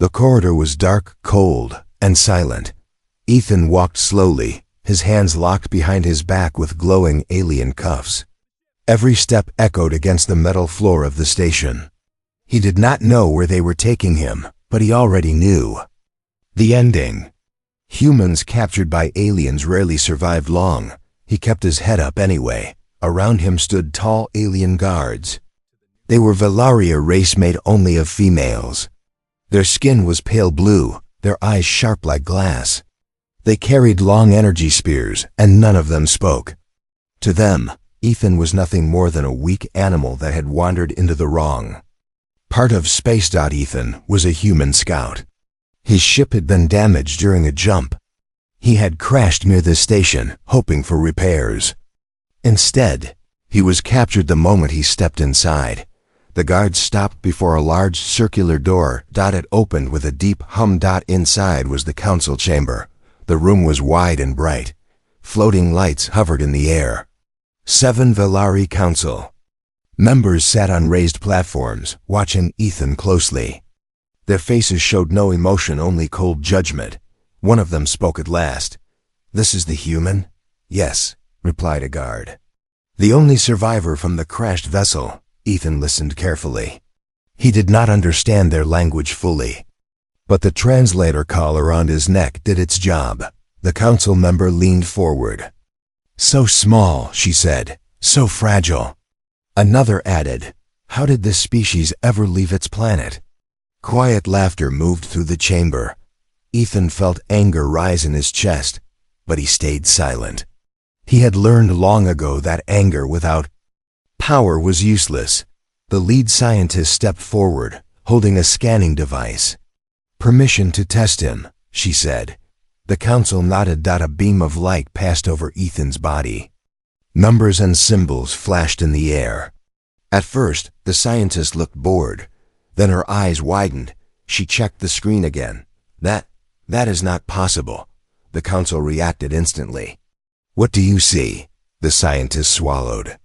The corridor was dark, cold, and silent. Ethan walked slowly, his hands locked behind his back with glowing alien cuffs. Every step echoed against the metal floor of the station. He did not know where they were taking him, but he already knew. The ending. Humans captured by aliens rarely survived long. He kept his head up anyway. Around him stood tall alien guards. They were Velaria race made only of females. Their skin was pale blue, their eyes sharp like glass. They carried long energy spears, and none of them spoke. To them, Ethan was nothing more than a weak animal that had wandered into the wrong. Part of Space. Ethan was a human scout. His ship had been damaged during a jump. He had crashed near the station, hoping for repairs. Instead, he was captured the moment he stepped inside. The guards stopped before a large circular door. It opened with a deep hum. Inside was the council chamber. The room was wide and bright. Floating lights hovered in the air. 7 Velari Council members sat on raised platforms, watching Ethan closely. Their faces showed no emotion, only cold judgment. One of them spoke at last. "This is the human?" "Yes," replied a guard. "The only survivor from the crashed vessel." Ethan listened carefully. He did not understand their language fully, but the translator collar around his neck did its job. The council member leaned forward. "So small," she said, "so fragile." Another added, "How did this species ever leave its planet?" Quiet laughter moved through the chamber. Ethan felt anger rise in his chest, but he stayed silent. He had learned long ago that anger without power was useless. The lead scientist stepped forward, holding a scanning device. "Permission to test him," she said. The council nodded. A beam of light passed over Ethan's body. Numbers and symbols flashed in the air. At first, the scientist looked bored. Then her eyes widened. She checked the screen again. That is not possible." The council reacted instantly. "What do you see?" The scientist swallowed.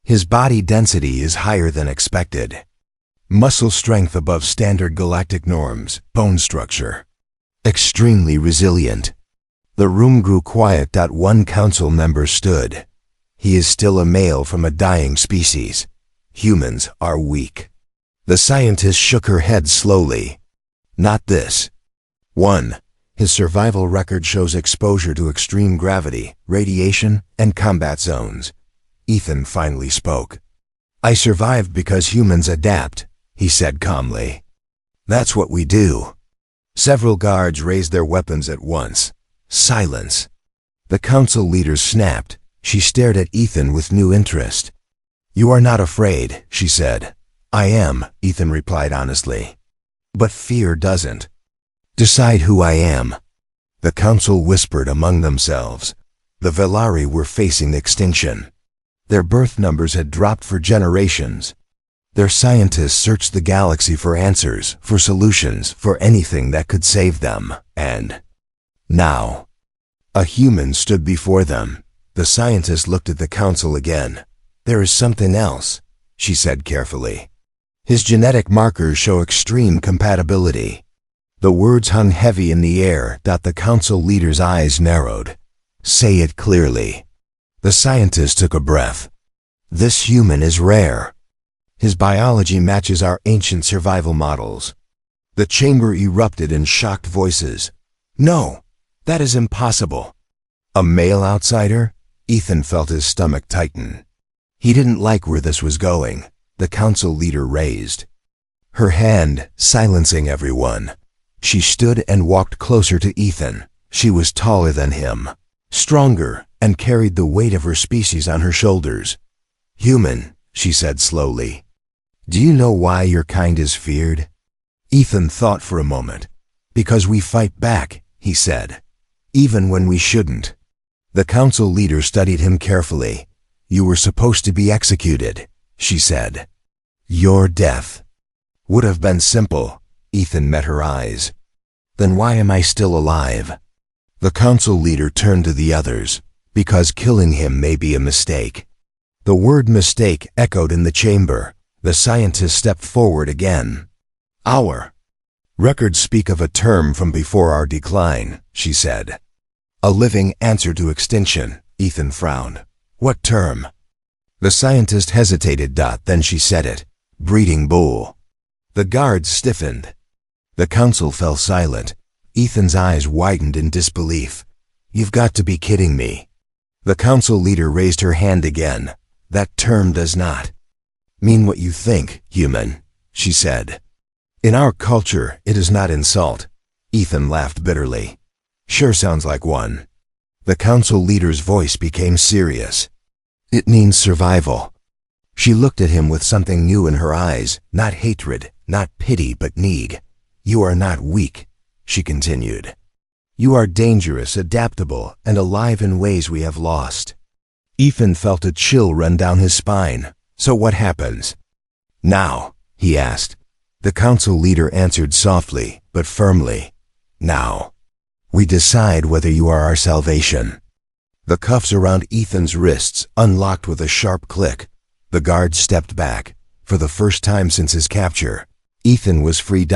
"His body density is higher than expected. Muscle strength above standard galactic norms. Bone structure extremely resilient." The room grew quiet. One council member stood. "He is still a male from a dying species. Humans are weak." The scientist shook her head slowly. "Not this." 1. His survival record shows exposure to extreme gravity, radiation, and combat zones. Ethan finally spoke. "I survived because humans adapt," he said calmly. "That's what we do." Several guards raised their weapons at once. Silence. The council leader snapped. She stared at Ethan with new interest. "You are not afraid," she said. "I am," Ethan replied honestly. "But fear doesn't decide who I am." The council whispered among themselves. The Velari were facing extinction. Their birth numbers had dropped for generations. Their scientists searched the galaxy for answers, for solutions, for anything that could save them. And now, a human stood before them. The scientist looked at the council again. "There is something else," she said carefully. "His genetic markers show extreme compatibility." The words hung heavy in the air. The council leader's eyes narrowed. "Say it clearly." The scientist took a breath. "This human is rare. His biology matches our ancient survival models." The chamber erupted in shocked voices. "No, that is impossible." A male outsider? Ethan felt his stomach tighten. He didn't like where this was going. The council leader raised her hand, silencing everyone. She stood and walked closer to Ethan. She was taller than him, stronger, and carried the weight of her species on her shoulders. "Human," she said slowly. "Do you know why your kind is feared?" Ethan thought for a moment. "Because we fight back," he said, "even when we shouldn't." The council leader studied him carefully. "You were supposed to be executed," she said. "Your death would have been simple." Ethan met her eyes. "Then why am I still alive?" The council leader turned to the others. "Because killing him may be a mistake." The word mistake echoed in the chamber. The scientist stepped forward again. Records speak of a term from before our decline, she said. A living answer to extinction, Ethan frowned. What term? The scientist hesitated. Then she said it. Breeding bull. The guards stiffened. The council fell silent. Ethan's eyes widened in disbelief. You've got to be kidding me. The council leader raised her hand again. That term does not mean what you think, human, she said. In our culture, it is not insult. Ethan laughed bitterly. Sure sounds like one. The council leader's voice became serious. It means survival. She looked at him with something new in her eyes, not hatred, not pity, but need. You are not weak, she continued. You are dangerous, adaptable, and alive in ways we have lost. Ethan felt a chill run down his spine. So what happens? Now, he asked. The council leader answered softly, but firmly. Now. We decide whether you are our salvation. The cuffs around Ethan's wrists unlocked with a sharp click. The guard stepped back. For the first time since his capture, Ethan was free.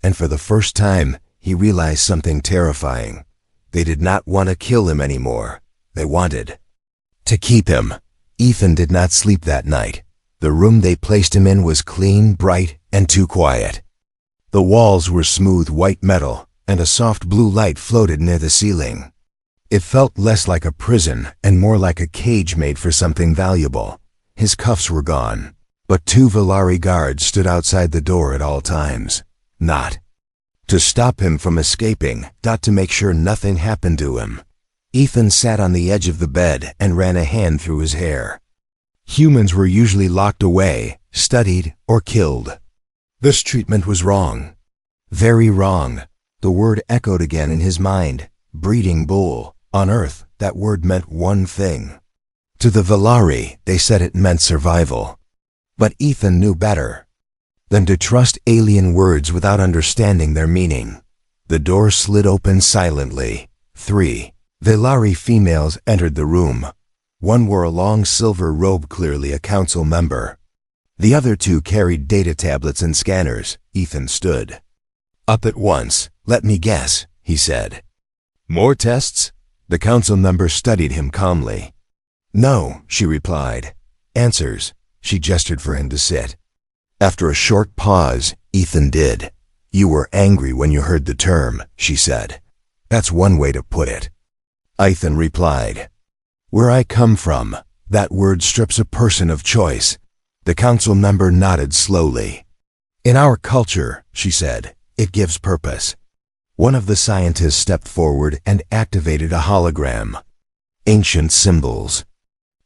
And for the first time, he realized something terrifying. They did not want to kill him anymore. They wanted to keep him. Ethan did not sleep that night. The room they placed him in was clean, bright, and too quiet. The walls were smooth white metal, and a soft blue light floated near the ceiling. It felt less like a prison and more like a cage made for something valuable. His cuffs were gone, but 2 Velari guards stood outside the door at all times. Not to stop him from escaping, to make sure nothing happened to him. Ethan sat on the edge of the bed and ran a hand through his hair. Humans were usually locked away, studied, or killed. This treatment was wrong. Very wrong. The word echoed again in his mind. Breeding bull. On Earth, that word meant one thing. To the Velari, they said it meant survival. But Ethan knew better than to trust alien words without understanding their meaning. The door slid open silently. 3 Velari females entered the room. One wore a long silver robe, clearly a council member. The other 2 carried data tablets and scanners. Ethan stood up at once. Let me guess, he said. More tests? The council member studied him calmly. No, she replied. Answers. She gestured for him to sit. After a short pause, Ethan did. You were angry when you heard the term, she said. That's one way to put it. Ethan replied. Where I come from, that word strips a person of choice. The council member nodded slowly. In our culture, she said, it gives purpose. One of the scientists stepped forward and activated a hologram. Ancient symbols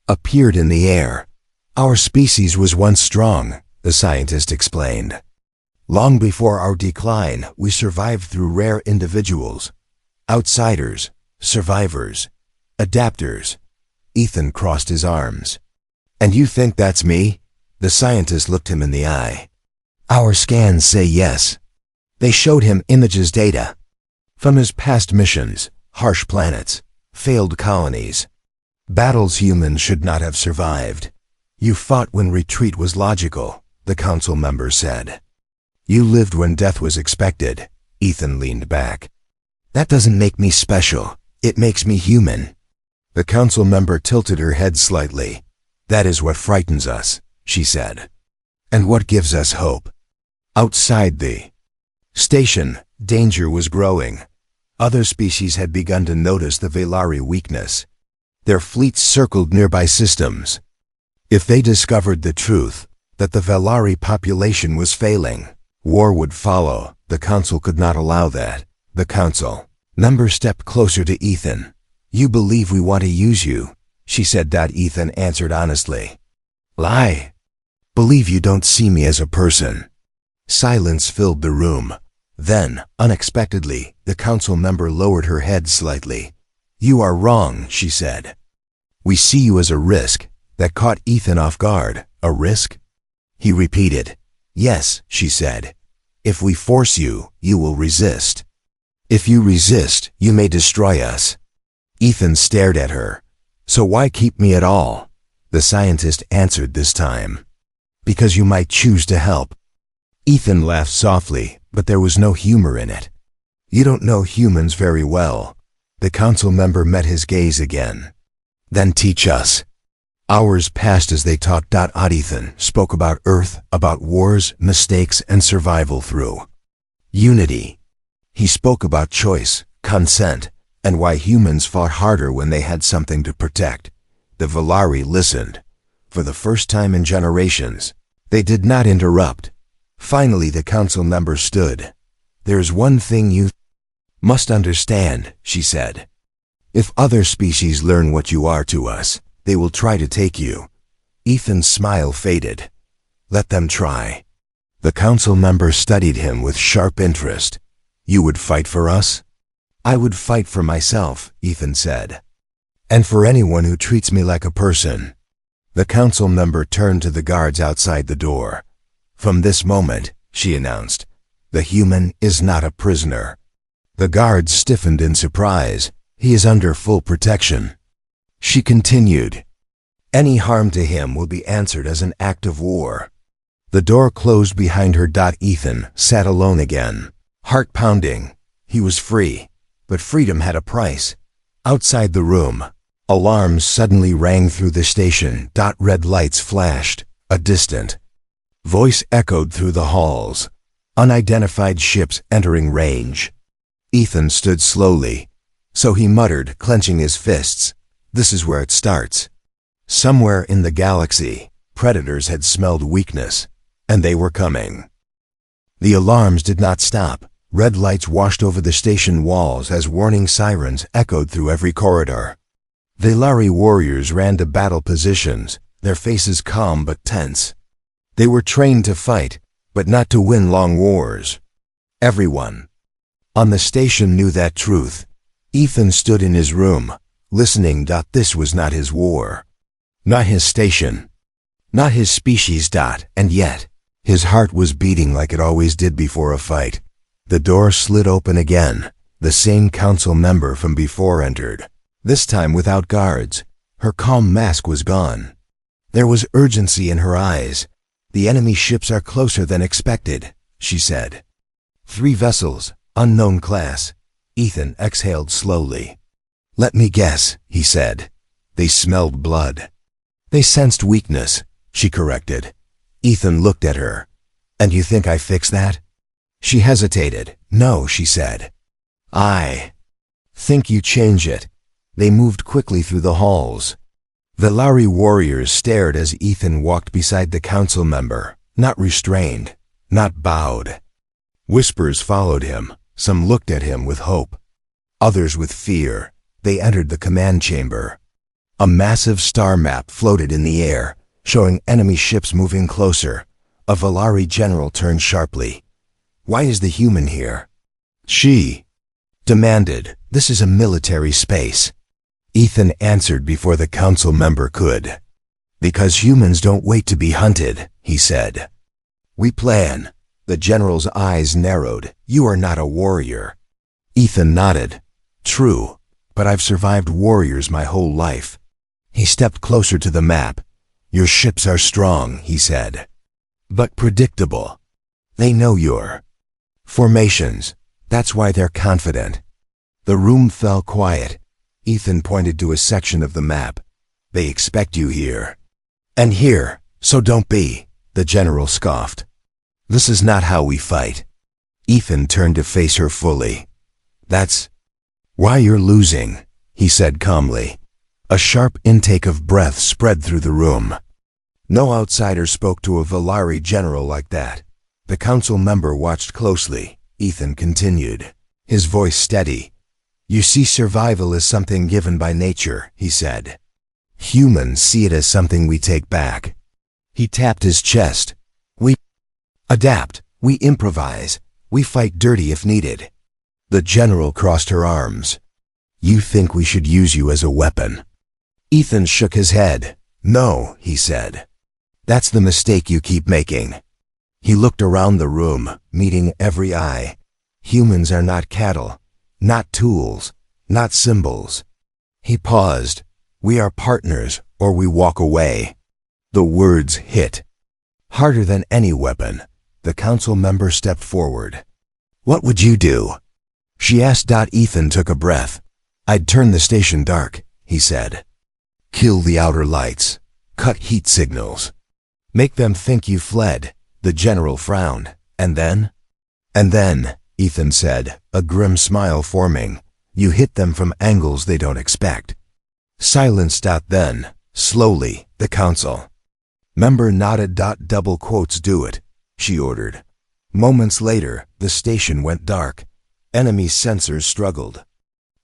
appeared in the air. Our species was once strong, the scientist explained. Long before our decline, we survived through rare individuals. Outsiders, survivors, adapters. Ethan crossed his arms. And you think that's me? The scientist looked him in the eye. Our scans say yes. They showed him images data from his past missions, harsh planets, failed colonies, battles humans should not have survived. You fought when retreat was logical, the council member said. You lived when death was expected. Ethan leaned back. That doesn't make me special. It makes me human. The council member tilted her head slightly. That is what frightens us, she said. And what gives us hope? Outside the station, danger was growing. Other species had begun to notice the Velari weakness. Their fleets circled nearby systems. If they discovered the truth, that the Velari population was failing, war would follow. The council could not allow that. The council member stepped closer to Ethan. You believe we want to use you, she said. Ethan answered honestly. Lie. Believe you don't see me as a person. Silence filled the room. Then, unexpectedly, the council member lowered her head slightly. You are wrong, she said. We see you as a risk. That caught Ethan off guard. A risk? He repeated. Yes, she said. If we force you, you will resist. If you resist, you may destroy us. Ethan stared at her. So why keep me at all? The scientist answered this time. Because you might choose to help. Ethan laughed softly, but there was no humor in it. You don't know humans very well. The council member met his gaze again. Then teach us. Hours passed as they talked. Ethan spoke about Earth, about wars, mistakes, and survival through unity. He spoke about choice, consent, and why humans fought harder when they had something to protect. The Valari listened. For the first time in generations, they did not interrupt. Finally, the council member stood. There's one thing you must understand, she said. If other species learn what you are to us, they will try to take you. Ethan's smile faded. Let them try. The council member studied him with sharp interest. You would fight for us? I would fight for myself, Ethan said. And for anyone who treats me like a person. The council member turned to the guards outside the door. From this moment, she announced, the human is not a prisoner. The guards stiffened in surprise. He is under full protection. She continued, any harm to him will be answered as an act of war. The door closed behind her. Ethan sat alone again, heart pounding. He was free, but freedom had a price. Outside the room, alarms suddenly rang through the station. Red lights flashed. A distant voice echoed through the halls. Unidentified ships entering range. Ethan stood slowly. So he muttered, clenching his fists. This is where it starts. Somewhere in the galaxy, predators had smelled weakness, and they were coming. The alarms did not stop. Red lights washed over the station walls as warning sirens echoed through every corridor. Valari warriors ran to battle positions, their faces calm but tense. They were trained to fight, but not to win long wars. Everyone on the station knew that truth. Ethan stood in his room, listening. This was not his war. Not his station. Not his species. And yet, his heart was beating like it always did before a fight. The door slid open again. The same council member from before entered, this time without guards. Her calm mask was gone. There was urgency in her eyes. The enemy ships are closer than expected, she said. 3 vessels, unknown class. Ethan exhaled slowly. Let me guess, he said. They smelled blood. They sensed weakness, she corrected. Ethan looked at her. And you think I fixed that? She hesitated. No, she said. I think you change it. They moved quickly through the halls. Valari warriors stared as Ethan walked beside the council member, not restrained, not bowed. Whispers followed him. Some looked at him with hope. Others with fear. They entered the command chamber. A massive star map floated in the air, showing enemy ships moving closer. A Valari general turned sharply. Why is the human here? She demanded. This is a military space. Ethan answered before the council member could. Because humans don't wait to be hunted, he said. We plan. The general's eyes narrowed. You are not a warrior. Ethan nodded. True, but I've survived warriors my whole life. He stepped closer to the map. Your ships are strong, he said. But predictable. They know your formations. That's why they're confident. The room fell quiet. Ethan pointed to a section of the map. They expect you here. And here, so don't be, the general scoffed. This is not how we fight. Ethan turned to face her fully. That's why you're losing, he said calmly. A sharp intake of breath spread through the room. No outsider spoke to a Valari general like that. The council member watched closely. Ethan continued, his voice steady. You see survival as something given by nature, he said. Humans see it as something we take back. He tapped his chest. We adapt, we improvise, we fight dirty if needed. The general crossed her arms. You think we should use you as a weapon? Ethan shook his head. No, he said. That's the mistake you keep making. He looked around the room, meeting every eye. Humans are not cattle, not tools, not symbols. He paused. We are partners, or we walk away. The words hit. Harder than any weapon. The council member stepped forward. What would you do? She asked. Ethan took a breath. I'd turn the station dark, he said. Kill the outer lights. Cut heat signals. Make them think you fled. The general frowned. And then? And then, Ethan said, a grim smile forming, you hit them from angles they don't expect. Silence. Then, slowly, the council member nodded. Double quotes. Do it, she ordered. Moments later, the station went dark. Enemy sensors struggled.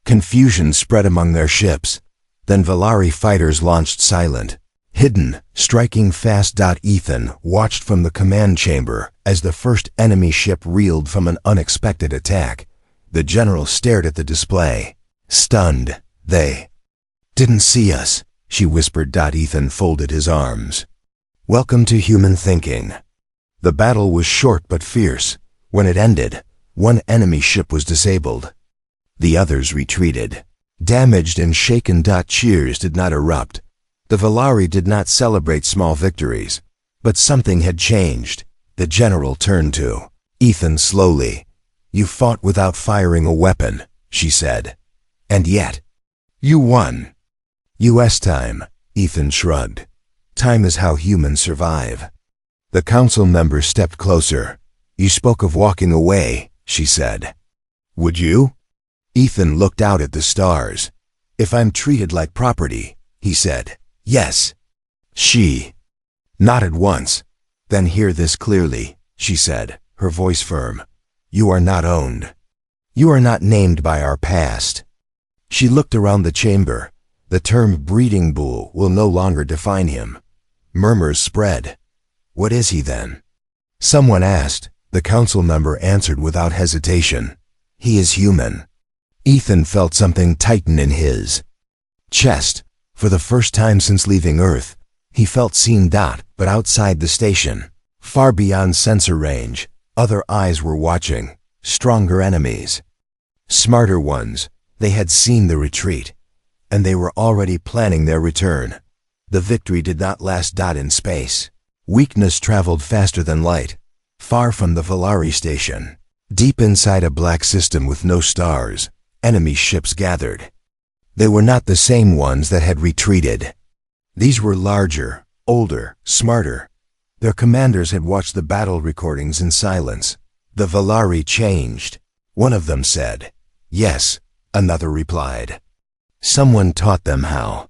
Confusion spread among their ships. Then Valari fighters launched silent, hidden, striking fast. Ethan watched from the command chamber as the first enemy ship reeled from an unexpected attack. The general stared at the display, stunned. They didn't see us, she whispered. Ethan folded his arms. Welcome to human thinking. The battle was short but fierce. When it ended, one enemy ship was disabled. The others retreated, damaged and shaken. Cheers did not erupt. The Valari did not celebrate small victories. But something had changed. The general turned to Ethan slowly. You fought without firing a weapon, she said. And yet, you won. US time, Ethan shrugged. Time is how humans survive. The council member stepped closer. You spoke of walking away, she said. Would you? Ethan looked out at the stars. If I'm treated like property, he said. Yes. She nodded once. Then hear this clearly, she said, her voice firm. You are not owned. You are not named by our past. She looked around the chamber. The term breeding bull will no longer define him. Murmurs spread. What is he then? Someone asked. The council member answered without hesitation. He is human. Ethan felt something tighten in his chest. For the first time since leaving Earth, he felt seen. But outside the station, far beyond sensor range, other eyes were watching. Stronger enemies. Smarter ones. They had seen the retreat. And they were already planning their return. The victory did not last. In space, weakness traveled faster than light. Far from the Valari station, deep inside a black system with no stars, enemy ships gathered. They were not the same ones that had retreated. These were larger, older, smarter. Their commanders had watched the battle recordings in silence. The Valari changed. One of them said, yes, another replied. Someone taught them how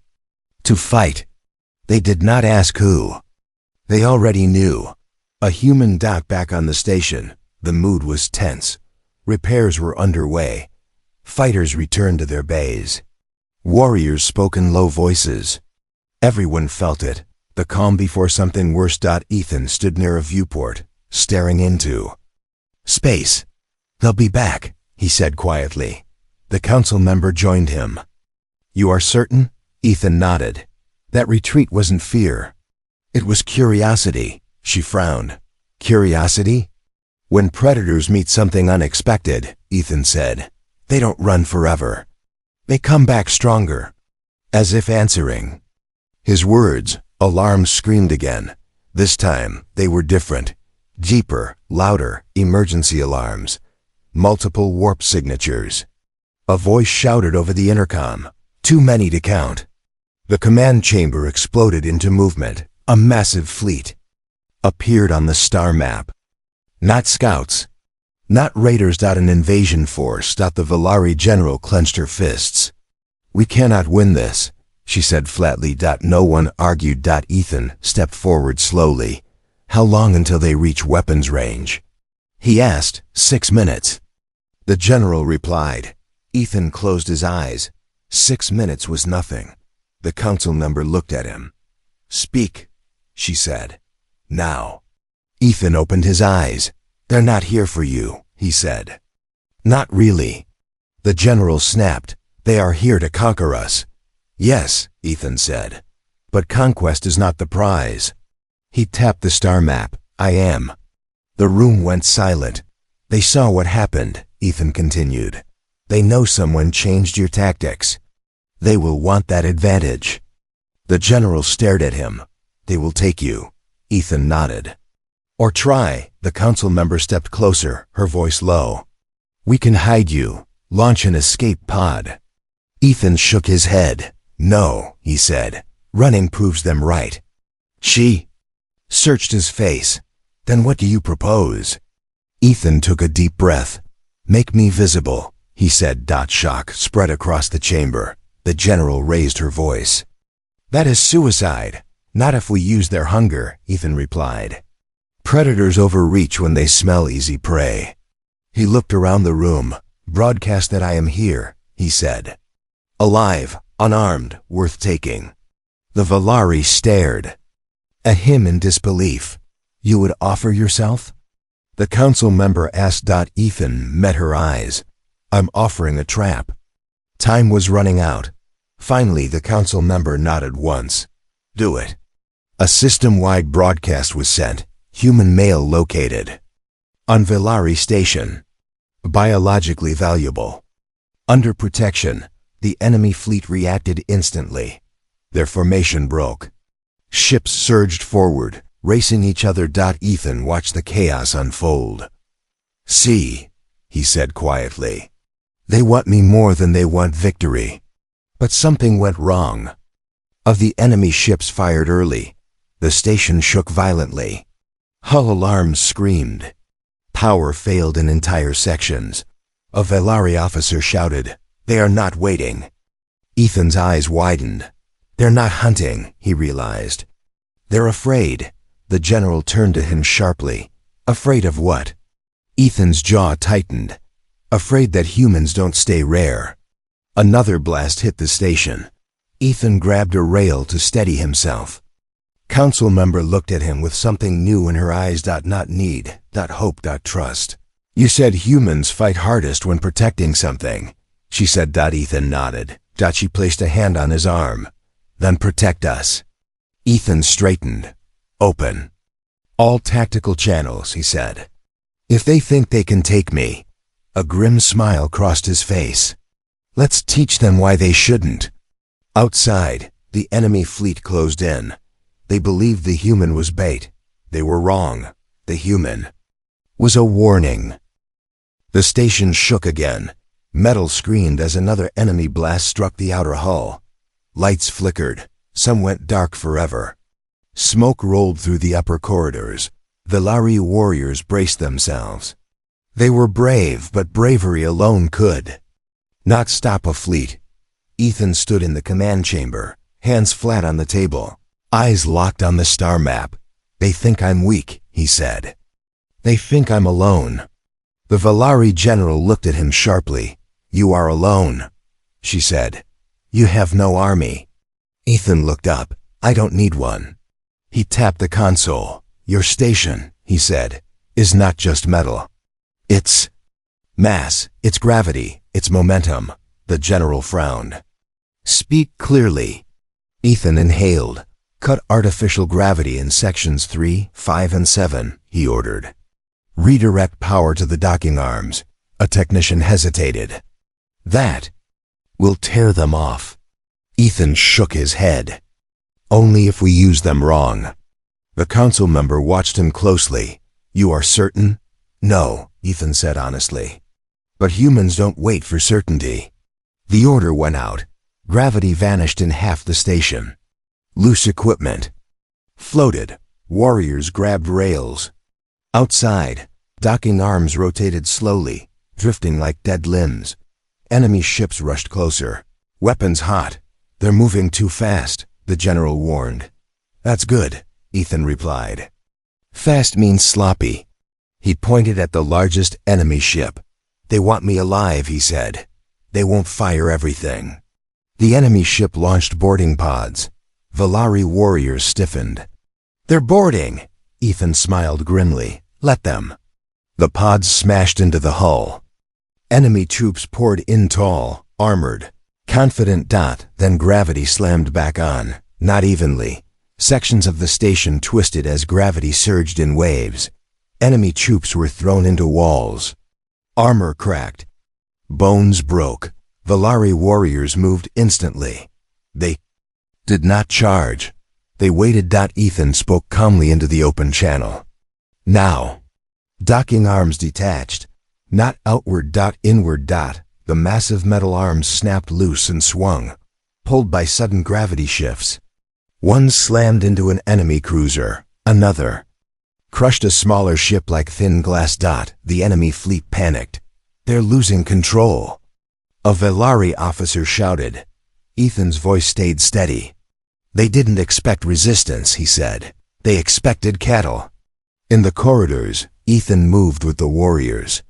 to fight. They did not ask who. They already knew. A human back on the station. The mood was tense. Repairs were underway. Fighters returned to their bays. Warriors spoke in low voices. Everyone felt it. The calm before something worse. Ethan stood near a viewport, staring into space. They'll be back, he said quietly. The council member joined him. You are certain? Ethan nodded. That retreat wasn't fear. It was curiosity. She frowned. Curiosity? When predators meet something unexpected, Ethan said, they don't run forever. They come back stronger. As if answering his words, alarms screamed again. This time, they were different. Deeper, louder, emergency alarms. Multiple warp signatures. A voice shouted over the intercom. Too many to count. The command chamber exploded into movement. A massive fleet appeared on the star map. Not scouts. Not raiders. An invasion force. The Valari general clenched her fists. We cannot win this, she said flatly. No one argued. Ethan stepped forward slowly. How long until they reach weapons range? He asked. 6 minutes. The general replied. Ethan closed his eyes. 6 minutes was nothing. The council member looked at him. Speak, she said. Now. Ethan opened his eyes. They're not here for you, he said. Not really. The general snapped. They are here to conquer us. Yes, Ethan said. But conquest is not the prize. He tapped the star map. I am. The room went silent. They saw what happened, Ethan continued. They know someone changed your tactics. They will want that advantage. The general stared at him. They will take you. Ethan nodded. Or try. The council member stepped closer, her voice low. We can hide you. Launch an escape pod. Ethan shook his head. No, he said. Running proves them right. She searched his face. Then what do you propose? Ethan took a deep breath. Make me visible, he said. Shock spread across the chamber. The general raised her voice. That is suicide. Not if we use their hunger, Ethan replied. Predators overreach when they smell easy prey. He looked around the room. Broadcast that I am here, he said. Alive, unarmed, worth taking. The Valari stared at him in disbelief. You would offer yourself? The council member asked. Ethan met her eyes. I'm offering a trap. Time was running out. Finally, the council member nodded once. Do it. A system-wide broadcast was sent. Human male located. On Valari Station. Biologically valuable. Under protection, the enemy fleet reacted instantly. Their formation broke. Ships surged forward, racing each other. Ethan watched the chaos unfold. See, he said quietly. They want me more than they want victory. But something went wrong. Of the enemy ships fired early, the station shook violently. Hull alarms screamed. Power failed in entire sections. A Valari officer shouted, They are not waiting. Ethan's eyes widened. They're not hunting, he realized. They're afraid. The general turned to him sharply. Afraid of what? Ethan's jaw tightened. Afraid that humans don't stay rare. Another blast hit the station. Ethan grabbed a rail to steady himself. Council member looked at him with something new in her eyes. Not need, hope, trust. You said humans fight hardest when protecting something, she said. Ethan nodded. She placed a hand on his arm. Then protect us. Ethan straightened. Open all tactical channels, he said. If they think they can take me. A grim smile crossed his face. Let's teach them why they shouldn't. Outside, the enemy fleet closed in. They believed the human was bait. They were wrong. The human was a warning. The station shook again. Metal screamed as another enemy blast struck the outer hull. Lights flickered. Some went dark forever. Smoke rolled through the upper corridors. Valari warriors braced themselves. They were brave, but bravery alone could not stop a fleet. Ethan stood in the command chamber, hands flat on the table, eyes locked on the star map. They think I'm weak, he said. They think I'm alone. The Valari general looked at him sharply. You are alone, she said. You have no army. Ethan looked up. I don't need one. He tapped the console. Your station, he said, is not just metal. It's mass, it's gravity, it's momentum. The general frowned. Speak clearly. Ethan inhaled. Cut artificial gravity in sections 3, 5, and 7, he ordered. Redirect power to the docking arms. A technician hesitated. That will tear them off. Ethan shook his head. Only if we use them wrong. The council member watched him closely. You are certain? No, Ethan said honestly. But humans don't wait for certainty. The order went out. Gravity vanished in half the station. Loose equipment floated. Warriors grabbed rails. Outside, docking arms rotated slowly, drifting like dead limbs. Enemy ships rushed closer. Weapons hot. They're moving too fast, the general warned. That's good, Ethan replied. Fast means sloppy. He pointed at the largest enemy ship. They want me alive, he said. They won't fire everything. The enemy ship launched boarding pods. Valari warriors stiffened. They're boarding, Ethan smiled grimly. Let them. The pods smashed into the hull. Enemy troops poured in tall, armored, confident. Then gravity slammed back on, not evenly. Sections of the station twisted as gravity surged in waves. Enemy troops were thrown into walls. Armor cracked. Bones broke. Valari warriors moved instantly. They did not charge. They waited. Ethan spoke calmly into the open channel. Now. Docking arms detached. Not outward. Inward. The massive metal arms snapped loose and swung, pulled by sudden gravity shifts. One slammed into an enemy cruiser, another crushed a smaller ship like thin glass. The enemy fleet panicked. They're losing control. A Velari officer shouted. Ethan's voice stayed steady. They didn't expect resistance, he said. They expected cattle. In the corridors, Ethan moved with the warriors.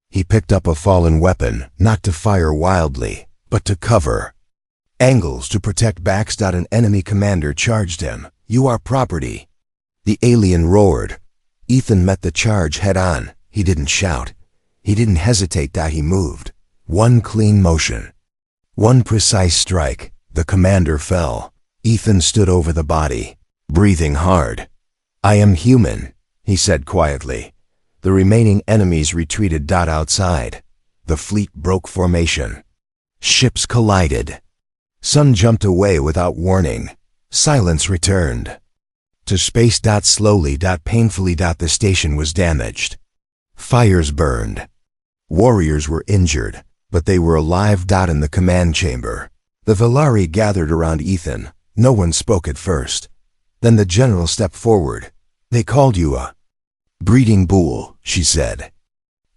He picked up a fallen weapon, not to fire wildly, but to cover angles to protect backs. An enemy commander charged him. You are property. The alien roared. Ethan met the charge head on. He didn't shout. He didn't hesitate. He moved. One clean motion. One precise strike. The commander fell. Ethan stood over the body, breathing hard. I am human, he said quietly. The remaining enemies retreated. Outside, the fleet broke formation. Ships collided. Sun jumped away without warning. Silence returned. To space. Slowly. Painfully. The station was damaged. Fires burned. Warriors were injured, but they were alive. In the command chamber, the Velari gathered around Ethan. No one spoke at first. Then the general stepped forward. They called you a breeding bull, she said.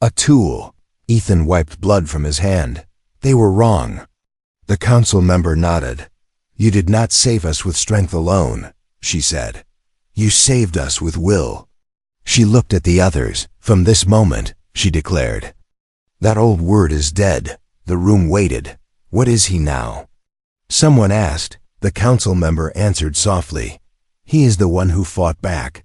A tool. Ethan wiped blood from his hand. They were wrong. The council member nodded. You did not save us with strength alone, she said. You saved us with will. She looked at the others. From this moment, she declared. That old word is dead. The room waited. What is he now? Someone asked. The council member answered softly. He is the one who fought back.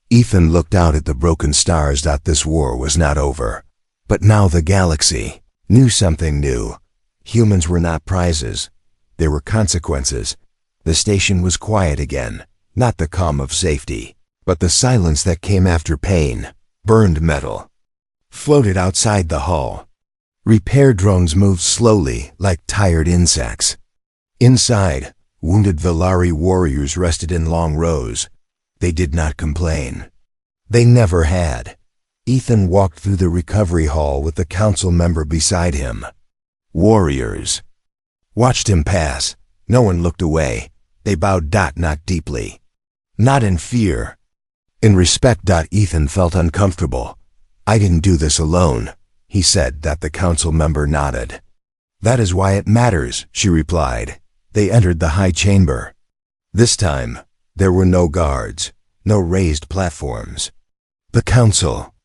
Ethan looked out at the broken stars. This war was not over. But now the galaxy knew something new. Humans were not prizes. There were consequences. The station was quiet again, not the calm of safety, but the silence that came after pain. Burned metal floated outside the hull. Repair drones moved slowly like tired insects. Inside, wounded Velari warriors rested in long rows. They did not complain. They never had. Ethan walked through the recovery hall with the council member beside him. Warriors watched him pass. No one looked away. They bowed. Not deeply. Not in fear. In respect. Ethan felt uncomfortable. I didn't do this alone, he said. The council member nodded. That is why it matters, she replied. They entered the high chamber. This time, there were no guards, no raised platforms. The council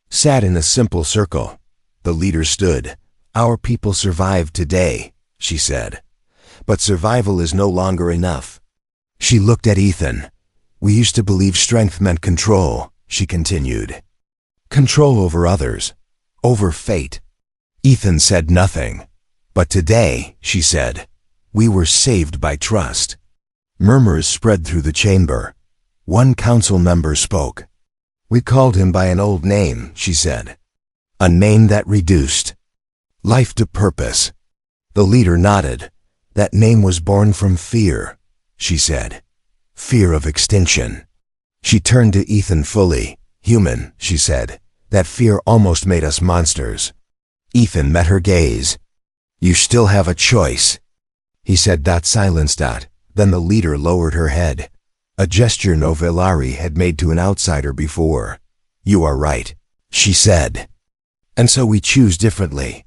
sat in a simple circle. The leader stood. Our people survived today, she said. But survival is no longer enough. She looked at Ethan. We used to believe strength meant control, she continued. Control over others, over fate. Ethan said nothing. But today, she said, we were saved by trust. Murmurs spread through the chamber. One council member spoke. We called him by an old name, she said. A name that reduced life to purpose. The leader nodded. That name was born from fear, she said. Fear of extinction. She turned to Ethan fully. Human, she said. That fear almost made us monsters. Ethan met her gaze. You still have a choice, he said. Silence. Then the leader lowered her head. A gesture no Velari had made to an outsider before. You are right, she said. And so we choose differently.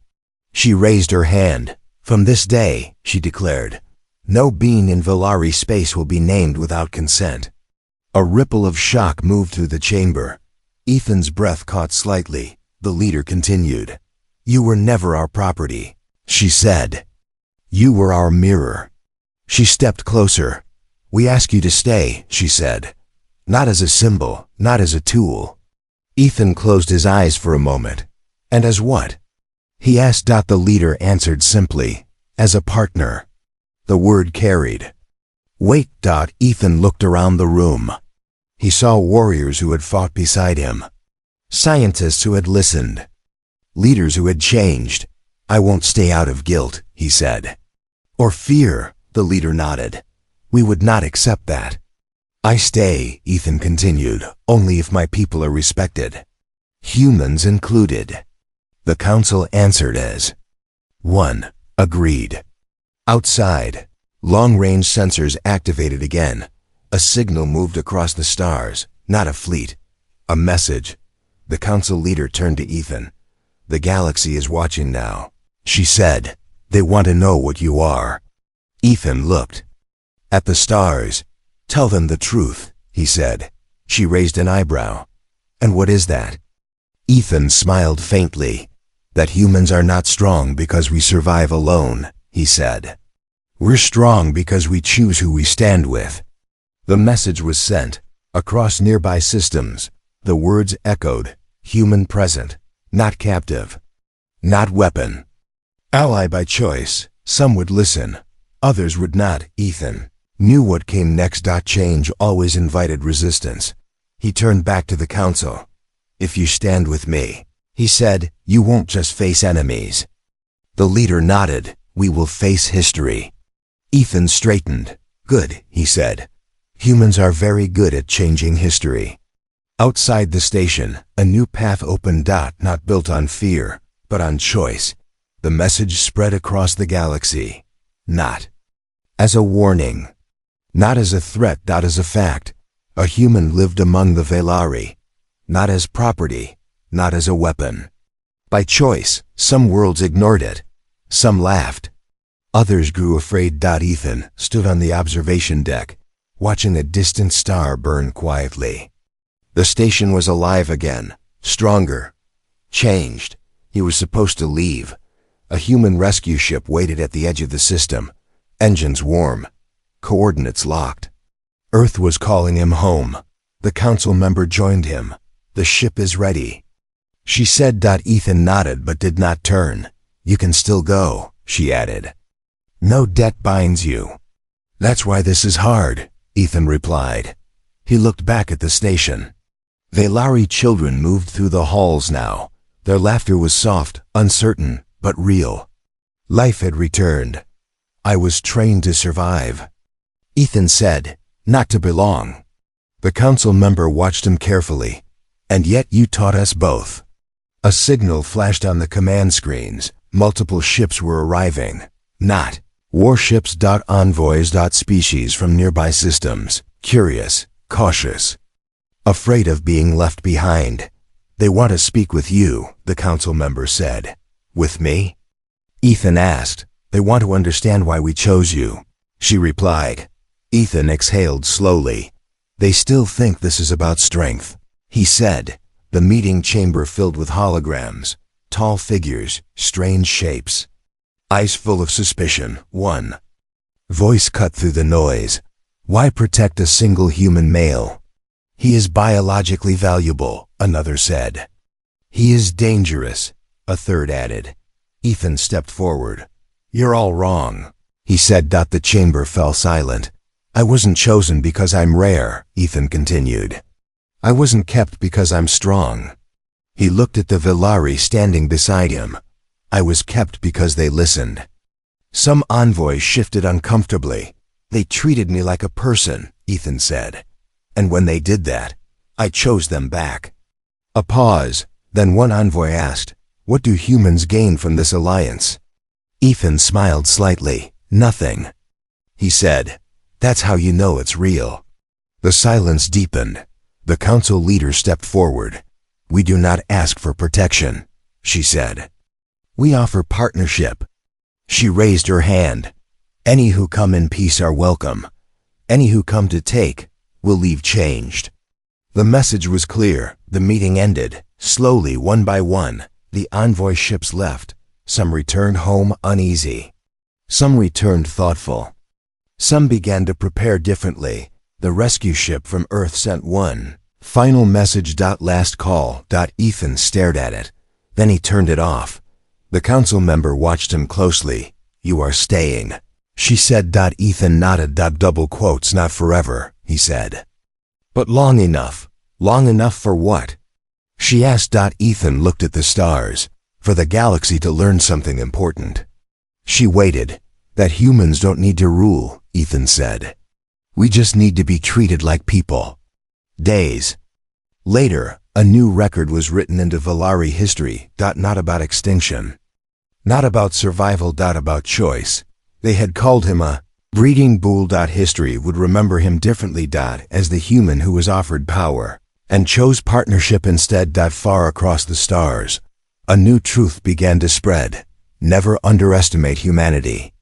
She raised her hand. From this day, she declared, no being in Velari space will be named without consent. A ripple of shock moved through the chamber. Ethan's breath caught slightly. The leader continued. You were never our property, she said. You were our mirror. She stepped closer. We ask you to stay, she said. Not as a symbol, not as a tool. Ethan closed his eyes for a moment. And as what? He asked. The leader answered simply. As a partner. The word carried. Wait. Ethan looked around the room. He saw warriors who had fought beside him. Scientists who had listened. Leaders who had changed. I won't stay out of guilt, he said. Or fear, the leader nodded. We would not accept that. I stay, Ethan continued, only if my people are respected. Humans included. The council answered as one. Agreed. Outside, long-range sensors activated again. A signal moved across the stars, not a fleet. A message. The council leader turned to Ethan. The galaxy is watching now, she said. They want to know what you are. Ethan looked at the stars. Tell them the truth, he said. She raised an eyebrow. And what is that? Ethan smiled faintly. That humans are not strong because we survive alone, he said. We're strong because we choose who we stand with. The message was sent. Across nearby systems, the words echoed. Human present, not captive, not weapon. Ally by choice. Some would listen, others would not. Ethan knew what came next. Change always invited resistance. He turned back to the council. If you stand with me, he said, you won't just face enemies. The leader nodded. We will face history. Ethan straightened. Good, he said. Humans are very good at changing history. Outside the station, a new path opened. Not built on fear, but on choice. The message spread across the galaxy. Not as a warning, not as a threat, not as a fact. A human lived among the Velari, not as property, not as a weapon. By choice, some worlds ignored it. Some laughed. Others grew afraid. Ethan stood on the observation deck, watching a distant star burn quietly. The station was alive again, stronger, changed. He was supposed to leave. A human rescue ship waited at the edge of the system, engines warm, coordinates locked. Earth was calling him home. The council member joined him. The ship is ready, she said. Ethan nodded but did not turn. You can still go, she added. No debt binds you. That's why this is hard, Ethan replied. He looked back at the station. Velari children moved through the halls now. Their laughter was soft, uncertain, but real. Life had returned. I was trained to survive, Ethan said, not to belong. The council member watched him carefully. And yet you taught us both. A signal flashed on the command screens. Multiple ships were arriving. Not warships. Envoys. Species from nearby systems. Curious, cautious, afraid of being left behind. They want to speak with you, the council member said. With me? Ethan asked. They want to understand why we chose you, she replied. Ethan exhaled slowly. They still think this is about strength, he said. The meeting chamber filled with holograms, tall figures, strange shapes. Eyes full of suspicion. One voice cut through the noise. Why protect a single human male? He is biologically valuable, another said. He is dangerous, a third added. Ethan stepped forward. You're all wrong, he said. The chamber fell silent. I wasn't chosen because I'm rare, Ethan continued. I wasn't kept because I'm strong. He looked at the Velari standing beside him. I was kept because they listened. Some envoys shifted uncomfortably. They treated me like a person, Ethan said. And when they did that, I chose them back. A pause, then one envoy asked, what do humans gain from this alliance? Ethan smiled slightly. Nothing, he said. That's how you know it's real. The silence deepened. The council leader stepped forward. We do not ask for protection, she said. We offer partnership. She raised her hand. Any who come in peace are welcome. Any who come to take will leave changed. The message was clear. The meeting ended. Slowly, one by one, the envoy ships left. Some returned home uneasy. Some returned thoughtful. Some began to prepare differently. The rescue ship from Earth sent one final message. Last call. Ethan stared at it. Then he turned it off. The council member watched him closely. You are staying, she said. Ethan nodded. Double quotes. Not forever, he said. But long enough. Long enough for what? She asked. Ethan looked at the stars. For the galaxy to learn something important. She waited. That humans don't need to rule, Ethan said. We just need to be treated like people. Days later, A new record was written into Valari history. Not about extinction. Not about survival. About choice. They had called him a breeding bull. History would remember him differently. As the human who was offered power and chose partnership instead. Far across the stars, a new truth began to spread. Never underestimate humanity.